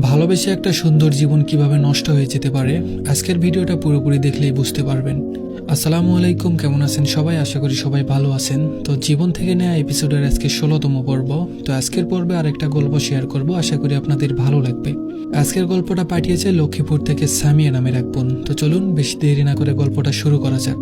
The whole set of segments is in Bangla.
ভালোবেসে একটা সুন্দর জীবন কিভাবে নষ্ট হয়ে যেতে পারে আজকের ভিডিওটা পুরোপুরি দেখলেই বুঝতে পারবেন। আসসালামু আলাইকুম, কেমন আছেন সবাই? আশা করি সবাই ভালো আছেন। তো জীবন থেকে নেওয়া এপিসোডের আজকে 16তম পর্ব। তো আজকের পর্বে আরেকটা গল্প শেয়ার করব, আশা করি আপনাদের ভালো লাগবে। আজকের গল্পটা পাঠিয়েছে লক্ষ্মীপুর থেকে সামিয়া নামের এক বোন। তো চলুন বেশি দেরি না করে গল্পটা শুরু করা যাক।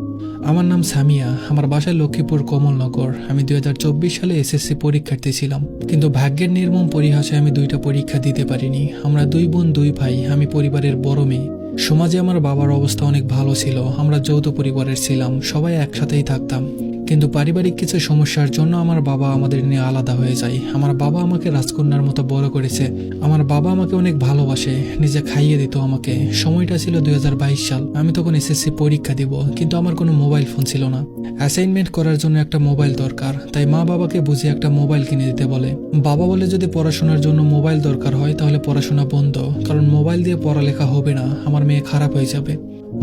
আমার নাম সামিয়া, আমার বাসায় লক্ষ্মীপুর কমলনগর। আমি 2024 সালে এসএসসি পরীক্ষার্থী ছিলাম, কিন্তু ভাগ্যের নির্মম পরিহাসে আমি দুইটা পরীক্ষা দিতে পারিনি। আমরা দুই বোন দুই ভাই, আমি পরিবারের বড় মেয়ে। সমাজে আমার বাবার অবস্থা অনেক ভালো ছিল, আমরা যৌথ পরিবারের ছিলাম, সবাই একসাথেই থাকতাম। কিন্তু পারিবারিক কিছু সমস্যার জন্য আমার বাবা আমাদের নিয়ে আলাদা হয়ে যায়। আমার বাবা আমাকে রাজকন্যার মতো বড় করেছে। আমার বাবা আমাকে অনেক ভালোবাসে, নিজে খাইয়ে দিত আমাকে। সময়টা ছিল 2022 সাল। আমি তখন এসএসসি পরীক্ষা দিব, কিন্তু আমার কোনো মোবাইল ফোন ছিল না। অ্যাসাইনমেন্ট করার জন্য একটা মোবাইল দরকার, তাই মা বাবাকে বুঝিয়ে একটা মোবাইল কিনে দিতে বলে। বাবা বলে যদি পড়াশোনার জন্য মোবাইল দরকার হয় তাহলে পড়াশোনা বন্ধ, কারণ মোবাইল দিয়ে পড়ালেখা হবে না, আমার মেয়ে খারাপ হয়ে যাবে।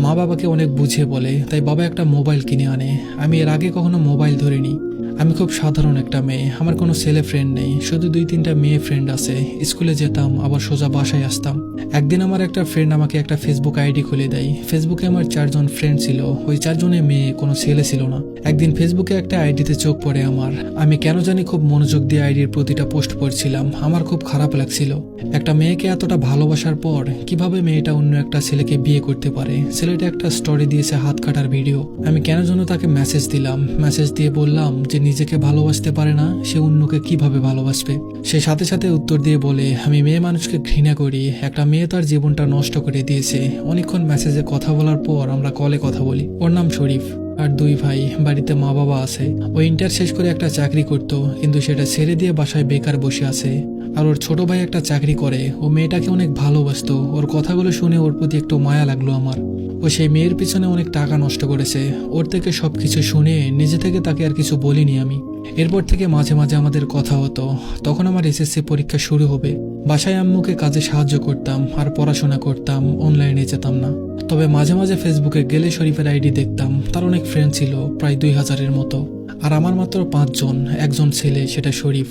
মা বাবাকে অনেক বুঝিয়ে বলে, তাই বাবা একটা মোবাইল কিনে আনে। আমি এর আগে কখনো মোবাইল ধরিনি। আমি খুব সাধারণ একটা মেয়ে, আমার কোনো ছেলে ফ্রেন্ড নেই, শুধু 2-3টা মেয়ে ফ্রেন্ড আছে। স্কুলে যেতাম, আবার সোজা বাসায় আসতাম। একদিন আমার একটা ফ্রেন্ড আমাকে একটা ফেসবুক আইডি খুলে দেয়। ফেসবুকে আমার 4জন ফ্রেন্ড ছিল, ওই 4জনে মেয়ে, কোনো ছেলে ছিল না। একদিন ফেসবুকে একটা আইডিতে চোখ পড়ে আমার। আমি কেন জানি খুব মনোযোগ দিয়ে আইডির প্রতিটা পোস্ট পড়ছিলাম। আমার খুব খারাপ লাগছিল। একটা মেয়েকে এতটা ভালোবাসার পর কিভাবে মেয়েটা অন্য একটা ছেলেকে বিয়ে করতে পারে। ছেলেটা একটা স্টোরি দিয়েছে হাত কাটার ভিডিও। আমি কেন যেন তাকে মেসেজ দিলাম। মেসেজ দিয়ে বললাম যে নিজেকে ভালোবাসতে পারে না, সে অন্যকে কিভাবে ভালোবাসবে। সে সাথে সাথে উত্তর দিয়ে বলে, আমি মেয়ে মানুষকে ঘৃণা করি, একটা মেয়ে তার জীবনটা নষ্ট করে দিয়েছে। অনেকক্ষণ মেসেজে কথা বলার পর আমরা কলে কথা বলি। ওর নাম শরীফ, আর 2 ভাই, বাড়িতে মা বাবা আছে। ও ইন্টার শেষ করে একটা চাকরি করতো, কিন্তু সেটা ছেড়ে দিয়ে বাসায় বেকার বসে আছে। আর ওর ছোট ভাই একটা চাকরি করে। ও মেয়েটাকে অনেক ভালোবাসতো। ওর কথাগুলো শুনে ওর প্রতি একটু মায়া লাগলো আমার। ও সেই মেয়ের পিছনে অনেক টাকা নষ্ট করেছে। ওর থেকে সবকিছু শুনে নিজে থেকে তাকে আর কিছু বলিনি আমি। এরপর থেকে মাঝে মাঝে আমাদের কথা হতো। তখন আমার এসএসসি পরীক্ষা শুরু হবে। বাসায় আম্মুকে কাজে সাহায্য করতাম আর পড়াশোনা করতাম, অনলাইনে যেতাম না। তবে মাঝে মাঝে ফেসবুকে গেলে শরীফের আইডি দেখতাম। তার অনেক ফ্রেন্ড ছিল, প্রায় 2000-এর মতো। আর আমার মাত্র 5জন, একজন ছেলে, সেটা শরীফ।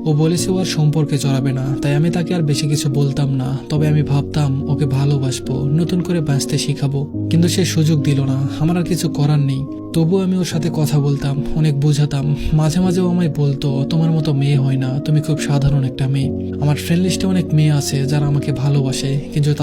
ও বলেছে ও আর সম্পর্কে জড়াবে না, তাই আমি তাকে আর বেশি কিছু বলতাম না। তবে আমি ভাবতাম ওকে ভালোবাসবো, নতুন করে বাঁচতে শিখাবো, কিন্তু সে সুযোগ দিল না। আমার আর কিছু করার নেই। তবু আমি ওর সাথে কথা বলতাম, অনেক বোঝাতাম। মাঝে মাঝেও আমায় বলতো, তোমার মতো মেয়ে হয় না, তুমি খুব সাধারণ একটা মেয়ে। আমার ফ্রেন্ড লিস্টে অনেক মেয়ে আছে যারা আমাকে ভালোবাসে, কিন্তু